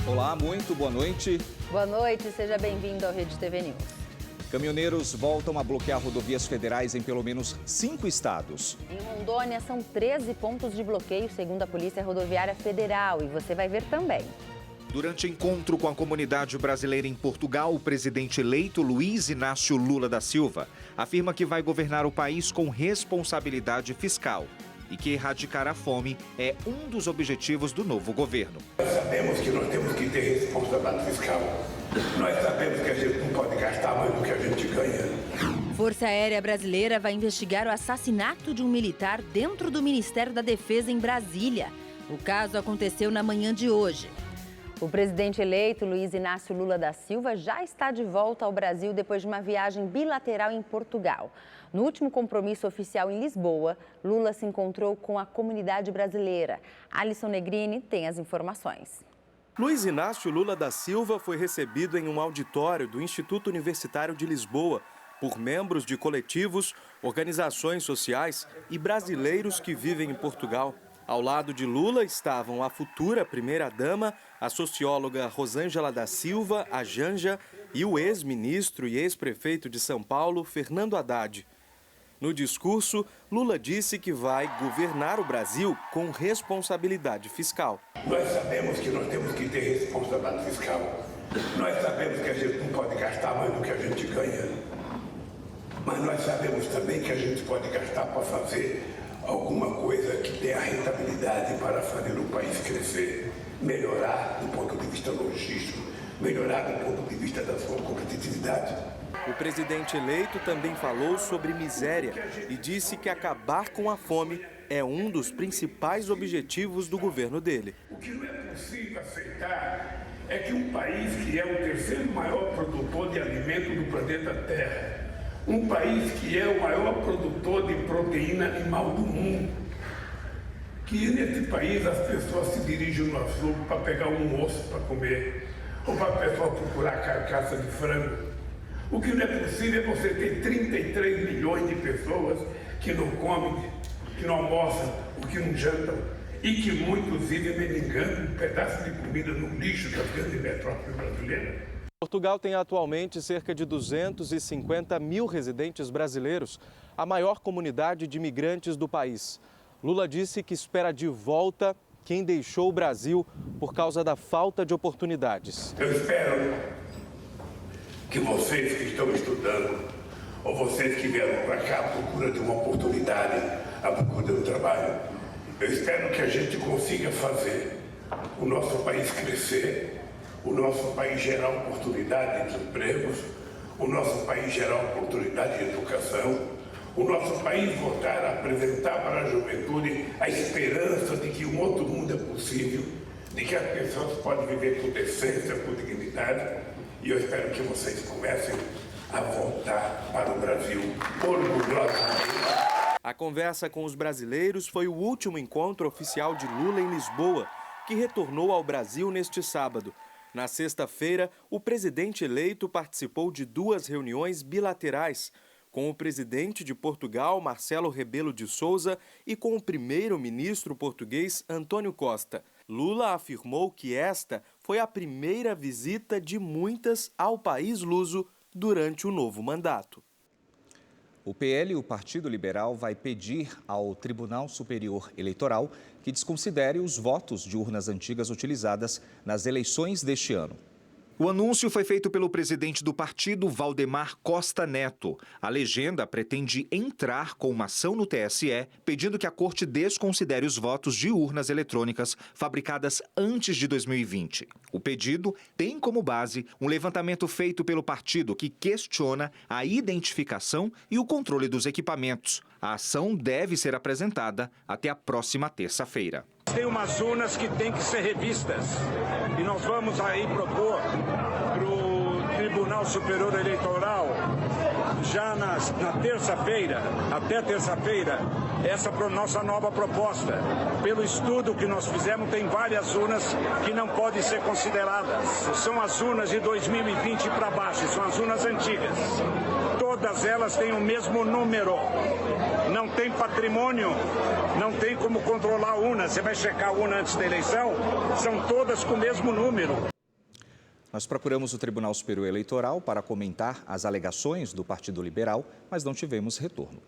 Olá, muito boa noite. Boa noite, seja bem-vindo ao Rede TV News. Caminhoneiros voltam a bloquear rodovias federais em pelo menos 5 estados. Em Rondônia, são 13 pontos de bloqueio, segundo a Polícia Rodoviária Federal, e você vai ver também. Durante encontro com a comunidade brasileira em Portugal, o presidente eleito Luiz Inácio Lula da Silva afirma que vai governar o país com responsabilidade fiscal e que erradicar a fome é um dos objetivos do novo governo. Nós sabemos que nós temos que ter responsabilidade fiscal. Nós sabemos que a gente não pode gastar mais do que a gente ganha. Força Aérea Brasileira vai investigar o assassinato de um militar dentro do Ministério da Defesa em Brasília. O caso aconteceu na manhã de hoje. O presidente eleito, Luiz Inácio Lula da Silva, já está de volta ao Brasil depois de uma viagem bilateral em Portugal. No último compromisso oficial em Lisboa, Lula se encontrou com a comunidade brasileira. Alisson Negrini tem as informações. Luiz Inácio Lula da Silva foi recebido em um auditório do Instituto Universitário de Lisboa por membros de coletivos, organizações sociais e brasileiros que vivem em Portugal. Ao lado de Lula estavam a futura primeira-dama, a socióloga Rosângela da Silva, a Janja, e o ex-ministro e ex-prefeito de São Paulo, Fernando Haddad. No discurso, Lula disse que vai governar o Brasil com responsabilidade fiscal. Nós sabemos que nós temos que ter responsabilidade fiscal. Nós sabemos que a gente não pode gastar mais do que a gente ganha. Mas nós sabemos também que a gente pode gastar para fazer alguma coisa que tenha rentabilidade para fazer o país crescer, melhorar do ponto de vista logístico, melhorar do ponto de vista da sua competitividade. O presidente eleito também falou sobre miséria e disse que acabar com a fome é um dos principais objetivos do governo dele. O que não é possível aceitar é que um país que é o terceiro maior produtor de alimento do planeta Terra, um país que é o maior produtor de proteína animal do mundo, que nesse país as pessoas se dirigem no açougue para pegar um osso para comer, ou para a pessoa procurar carcaça de frango. O que não é possível é você ter 33 milhões de pessoas que não comem, que não almoçam, ou que não jantam, e que muitos vivem mendigando um pedaço de comida no lixo das grandes metrópoles brasileiras. Portugal tem atualmente cerca de 250 mil residentes brasileiros, a maior comunidade de imigrantes do país. Lula disse que espera de volta quem deixou o Brasil por causa da falta de oportunidades. Eu espero que vocês que estão estudando, ou vocês que vieram para cá à procura de uma oportunidade, à procura de um trabalho, eu espero que a gente consiga fazer o nosso país crescer, o nosso país gerar oportunidade de empregos, o nosso país gerar oportunidade de educação, o nosso país voltar a apresentar para a juventude a esperança de que um outro mundo é possível, de que as pessoas podem viver com decência, com dignidade. E eu espero que vocês comecem a voltar para o Brasil orgulhosamente. A conversa com os brasileiros foi o último encontro oficial de Lula em Lisboa, que retornou ao Brasil neste sábado. Na sexta-feira, o presidente eleito participou de 2 reuniões bilaterais, com o presidente de Portugal, Marcelo Rebelo de Sousa, e com o primeiro-ministro português, António Costa. Lula afirmou que esta foi a primeira visita de muitas ao país luso durante o novo mandato. O PL, o Partido Liberal, vai pedir ao Tribunal Superior Eleitoral que desconsidere os votos de urnas antigas utilizadas nas eleições deste ano. O anúncio foi feito pelo presidente do partido, Valdemar Costa Neto. A legenda pretende entrar com uma ação no TSE, pedindo que a corte desconsidere os votos de urnas eletrônicas fabricadas antes de 2020. O pedido tem como base um levantamento feito pelo partido que questiona a identificação e o controle dos equipamentos. A ação deve ser apresentada até a próxima terça-feira. Tem umas urnas que têm que ser revistas e nós vamos aí propor para o Tribunal Superior Eleitoral já na terça-feira, até terça-feira, essa nossa nova proposta. Pelo estudo que nós fizemos, tem várias urnas que não podem ser consideradas. São as urnas de 2020 para baixo, são as urnas antigas. Todas elas têm o mesmo número. Não tem patrimônio, não tem como controlar a urna. Você vai checar a urna antes da eleição, são todas com o mesmo número. Nós procuramos o Tribunal Superior Eleitoral para comentar as alegações do Partido Liberal, mas não tivemos retorno.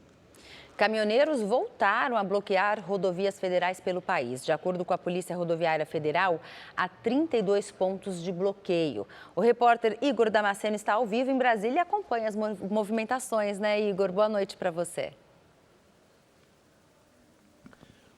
Caminhoneiros voltaram a bloquear rodovias federais pelo país. De acordo com a Polícia Rodoviária Federal, há 32 pontos de bloqueio. O repórter Igor Damasceno está ao vivo em Brasília e acompanha as movimentações, né, Igor? Boa noite para você.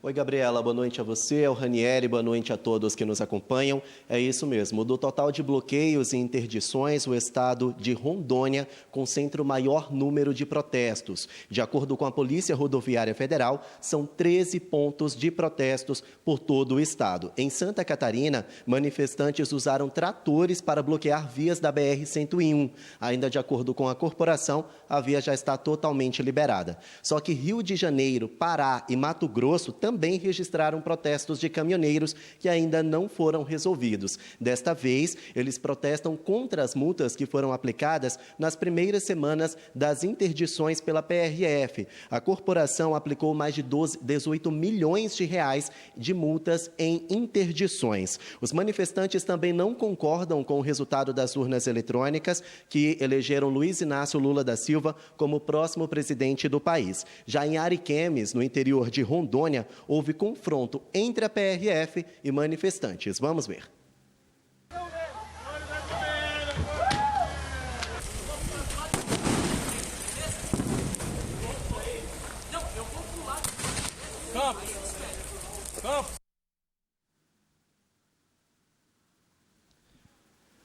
Oi, Gabriela, boa noite a você, ao Ranieri, boa noite a todos que nos acompanham. É isso mesmo, do total de bloqueios e interdições, o estado de Rondônia concentra o maior número de protestos. De acordo com a Polícia Rodoviária Federal, são 13 pontos de protestos por todo o estado. Em Santa Catarina, manifestantes usaram tratores para bloquear vias da BR-101. Ainda de acordo com a corporação, a via já está totalmente liberada. Só que Rio de Janeiro, Pará e Mato Grosso também registraram protestos de caminhoneiros que ainda não foram resolvidos. Desta vez, eles protestam contra as multas que foram aplicadas nas primeiras semanas das interdições pela PRF. A corporação aplicou mais de 18 milhões de reais de multas em interdições. Os manifestantes também não concordam com o resultado das urnas eletrônicas que elegeram Luiz Inácio Lula da Silva como próximo presidente do país. Já em Ariquemes, no interior de Rondônia, houve confronto entre a PRF e manifestantes. Vamos ver.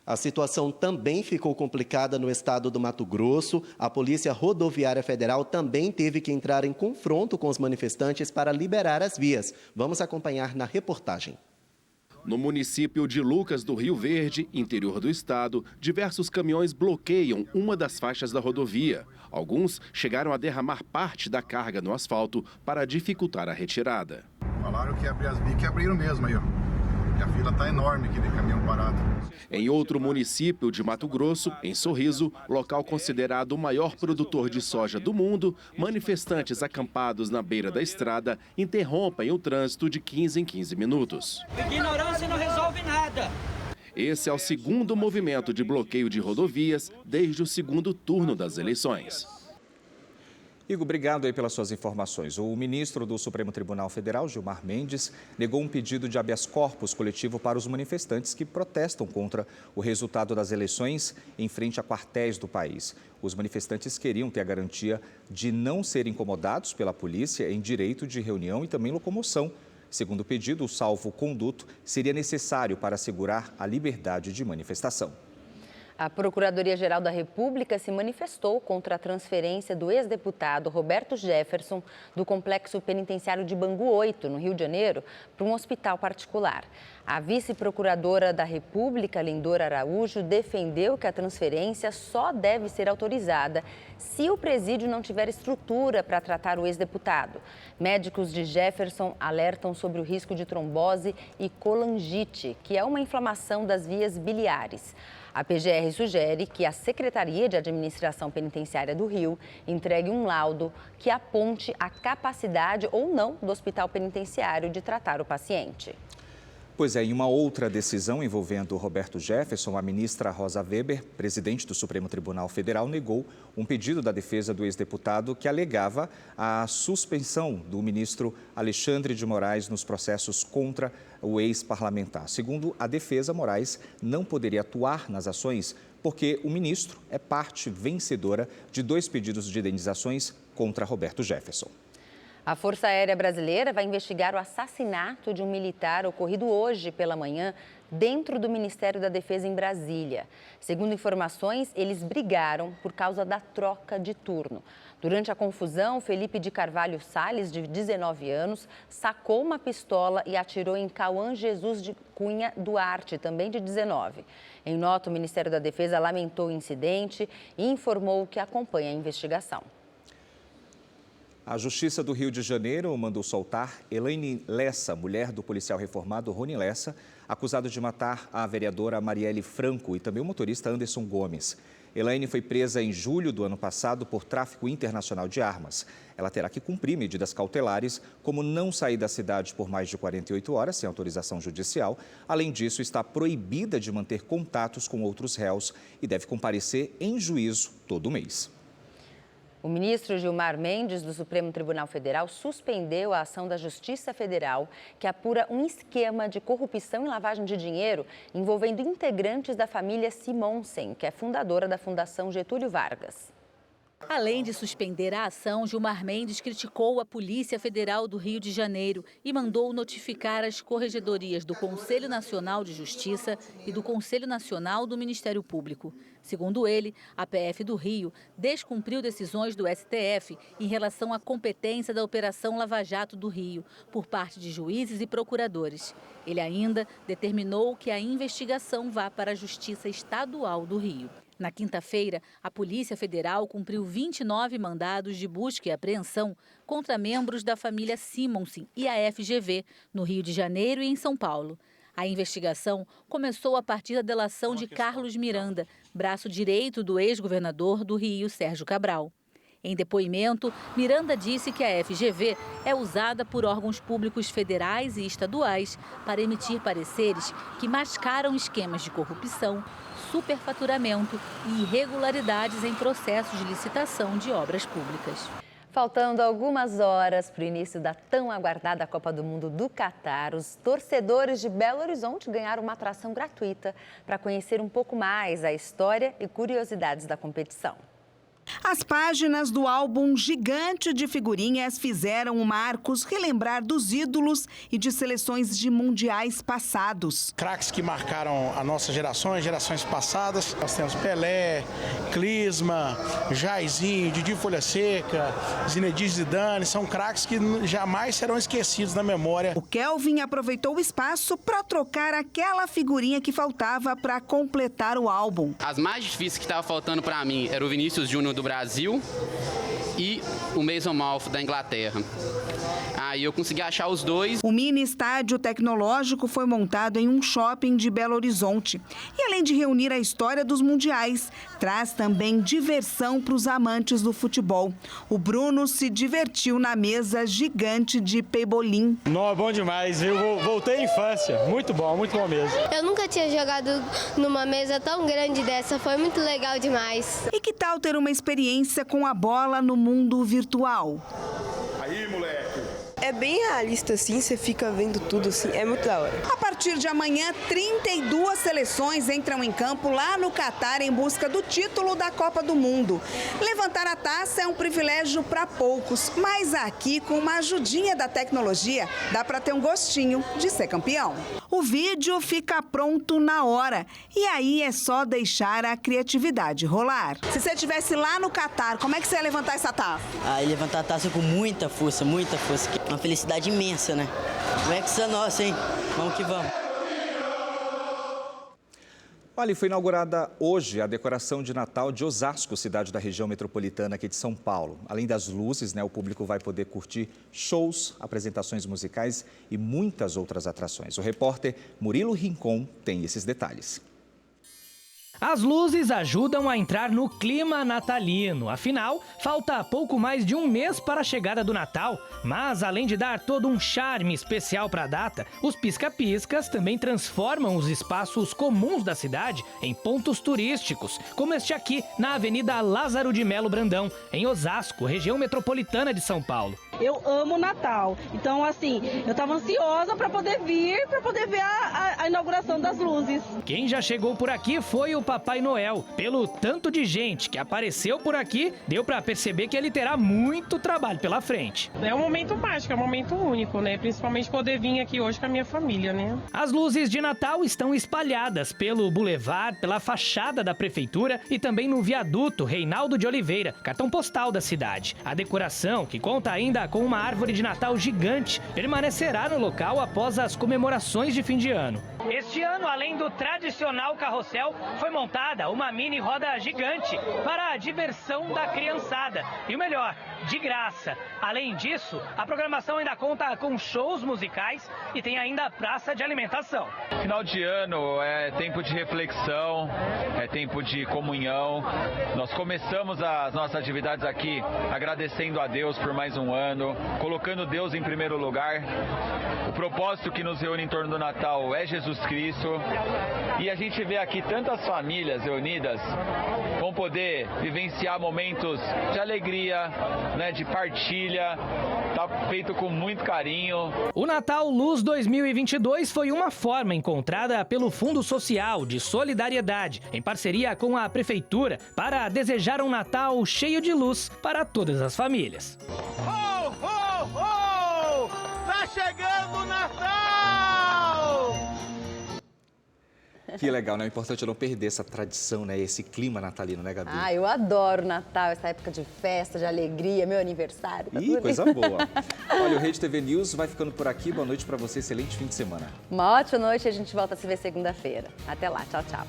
A situação também ficou complicada no estado do Mato Grosso. A Polícia Rodoviária Federal também teve que entrar em confronto com os manifestantes para liberar as vias. Vamos acompanhar na reportagem. No município de Lucas do Rio Verde, interior do estado, diversos caminhões bloqueiam uma das faixas da rodovia. Alguns chegaram a derramar parte da carga no asfalto para dificultar a retirada. Falaram que ia abrir as vias, que abriram mesmo aí, ó. E a fila está enorme aqui de caminhão parado. Em outro município de Mato Grosso, em Sorriso, local considerado o maior produtor de soja do mundo, manifestantes acampados na beira da estrada interrompem o trânsito de 15 em 15 minutos. Ignorância não resolve nada. Esse é o segundo movimento de bloqueio de rodovias desde o segundo turno das eleições. Igor, obrigado aí pelas suas informações. O ministro do Supremo Tribunal Federal, Gilmar Mendes, negou um pedido de habeas corpus coletivo para os manifestantes que protestam contra o resultado das eleições em frente a quartéis do país. Os manifestantes queriam ter a garantia de não serem incomodados pela polícia em direito de reunião e também locomoção. Segundo o pedido, o salvo-conduto seria necessário para assegurar a liberdade de manifestação. A Procuradoria-Geral da República se manifestou contra a transferência do ex-deputado Roberto Jefferson do Complexo Penitenciário de Bangu 8, no Rio de Janeiro, para um hospital particular. A vice-procuradora da República, Lindora Araújo, defendeu que a transferência só deve ser autorizada se o presídio não tiver estrutura para tratar o ex-deputado. Médicos de Jefferson alertam sobre o risco de trombose e colangite, que é uma inflamação das vias biliares. A PGR sugere que a Secretaria de Administração Penitenciária do Rio entregue um laudo que aponte a capacidade ou não do hospital penitenciário de tratar o paciente. Pois é, em uma outra decisão envolvendo Roberto Jefferson, a ministra Rosa Weber, presidente do Supremo Tribunal Federal, negou um pedido da defesa do ex-deputado que alegava a suspensão do ministro Alexandre de Moraes nos processos contra o ex-parlamentar. Segundo a defesa, Moraes não poderia atuar nas ações porque o ministro é parte vencedora de 2 pedidos de indenizações contra Roberto Jefferson. A Força Aérea Brasileira vai investigar o assassinato de um militar ocorrido hoje pela manhã dentro do Ministério da Defesa em Brasília. Segundo informações, eles brigaram por causa da troca de turno. Durante a confusão, Felipe de Carvalho Salles, de 19 anos, sacou uma pistola e atirou em Cauã Jesus de Cunha Duarte, também de 19. Em nota, o Ministério da Defesa lamentou o incidente e informou que acompanha a investigação. A Justiça do Rio de Janeiro mandou soltar Elaine Lessa, mulher do policial reformado Rony Lessa, acusado de matar a vereadora Marielle Franco e também o motorista Anderson Gomes. Elaine foi presa em julho do ano passado por tráfico internacional de armas. Ela terá que cumprir medidas cautelares, como não sair da cidade por mais de 48 horas sem autorização judicial. Além disso, está proibida de manter contatos com outros réus e deve comparecer em juízo todo mês. O ministro Gilmar Mendes, do Supremo Tribunal Federal, suspendeu a ação da Justiça Federal, que apura um esquema de corrupção e lavagem de dinheiro envolvendo integrantes da família Simonsen, que é fundadora da Fundação Getúlio Vargas. Além de suspender a ação, Gilmar Mendes criticou a Polícia Federal do Rio de Janeiro e mandou notificar as corregedorias do Conselho Nacional de Justiça e do Conselho Nacional do Ministério Público. Segundo ele, a PF do Rio descumpriu decisões do STF em relação à competência da Operação Lava Jato do Rio, por parte de juízes e procuradores. Ele ainda determinou que a investigação vá para a Justiça Estadual do Rio. Na quinta-feira, a Polícia Federal cumpriu 29 mandados de busca e apreensão contra membros da família Simonsen e a FGV, no Rio de Janeiro e em São Paulo. A investigação começou a partir da delação de Carlos Miranda, braço direito do ex-governador do Rio, Sérgio Cabral. Em depoimento, Miranda disse que a FGV é usada por órgãos públicos federais e estaduais para emitir pareceres que mascaram esquemas de corrupção, superfaturamento e irregularidades em processos de licitação de obras públicas. Faltando algumas horas para o início da tão aguardada Copa do Mundo do Catar, os torcedores de Belo Horizonte ganharam uma atração gratuita para conhecer um pouco mais a história e curiosidades da competição. As páginas do álbum gigante de figurinhas fizeram o Marcos relembrar dos ídolos e de seleções de mundiais passados. Craques que marcaram a nossa geração, gerações passadas. Nós temos Pelé, Clisma, Jairzinho, Didi Folha Seca, Zinedine Zidane. São craques que jamais serão esquecidos na memória. O Kelvin aproveitou o espaço para trocar aquela figurinha que faltava para completar o álbum. As mais difíceis que estavam faltando para mim eram o Vinícius Júnior do Brasil e o Mason Mount da Inglaterra. Aí eu consegui achar os dois. O mini estádio tecnológico foi montado em um shopping de Belo Horizonte. E além de reunir a história dos mundiais, traz também diversão para os amantes do futebol. O Bruno se divertiu na mesa gigante de pebolim. Não, é bom demais. Eu voltei à infância. Muito bom mesmo. Eu nunca tinha jogado numa mesa tão grande dessa. Foi muito legal demais. E que tal ter uma experiência com a bola no mundo virtual? Aí, moleque. É bem realista, assim, você fica vendo tudo, assim, é muito da hora. A partir de amanhã, 32 seleções entram em campo lá no Catar em busca do título da Copa do Mundo. Levantar a taça é um privilégio para poucos, mas aqui, com uma ajudinha da tecnologia, dá para ter um gostinho de ser campeão. O vídeo fica pronto na hora e aí é só deixar a criatividade rolar. Se você estivesse lá no Catar, como é que você ia levantar essa taça? Levantar a taça com muita força, muita força. Uma felicidade imensa, né? Como é que isso é nosso, hein? Vamos que vamos. Olha, foi inaugurada hoje a decoração de Natal de Osasco, cidade da região metropolitana aqui de São Paulo. Além das luzes, o público vai poder curtir shows, apresentações musicais e muitas outras atrações. O repórter Murilo Rincon tem esses detalhes. As luzes ajudam a entrar no clima natalino. Afinal, falta pouco mais de um mês para a chegada do Natal. Mas, além de dar todo um charme especial para a data, os pisca-piscas também transformam os espaços comuns da cidade em pontos turísticos, como este aqui, na Avenida Lázaro de Melo Brandão, em Osasco, região metropolitana de São Paulo. Eu amo Natal, então assim, eu estava ansiosa para poder ver a inauguração das luzes. Quem já chegou por aqui foi o Papai Noel. Pelo tanto de gente que apareceu por aqui, deu para perceber que ele terá muito trabalho pela frente. É um momento mágico, é um momento único, né? Principalmente poder vir aqui hoje com a minha família, né? As luzes de Natal estão espalhadas pelo bulevar, pela fachada da prefeitura e também no viaduto Reinaldo de Oliveira, cartão postal da cidade. A decoração, que conta ainda com uma árvore de Natal gigante, permanecerá no local após as comemorações de fim de ano. Este ano, além do tradicional carrossel, foi montada uma mini roda gigante para a diversão da criançada. E o melhor, de graça. Além disso, a programação ainda conta com shows musicais e tem ainda a praça de alimentação. Final de ano é tempo de reflexão, é tempo de comunhão. Nós começamos as nossas atividades aqui agradecendo a Deus por mais um ano, colocando Deus em primeiro lugar. O propósito que nos reúne em torno do Natal é Jesus Cristo. E a gente vê aqui tantas famílias reunidas, vão poder vivenciar momentos de alegria, né, de partilha. Tá feito com muito carinho. O Natal Luz 2022 foi uma forma encontrada pelo Fundo Social de Solidariedade, em parceria com a Prefeitura, para desejar um Natal cheio de luz para todas as famílias. Ho, ho, ho! Tá chegando o Natal! Que legal, né? O importante é não perder essa tradição, né? Esse clima natalino, né, Gabi? Ah, eu adoro o Natal, essa época de festa, de alegria, meu aniversário. Tá Ih, coisa boa. Olha, o Rede TV News vai ficando por aqui. Boa noite para você, excelente fim de semana. Uma ótima noite e a gente volta a se ver segunda-feira. Até lá, tchau, tchau.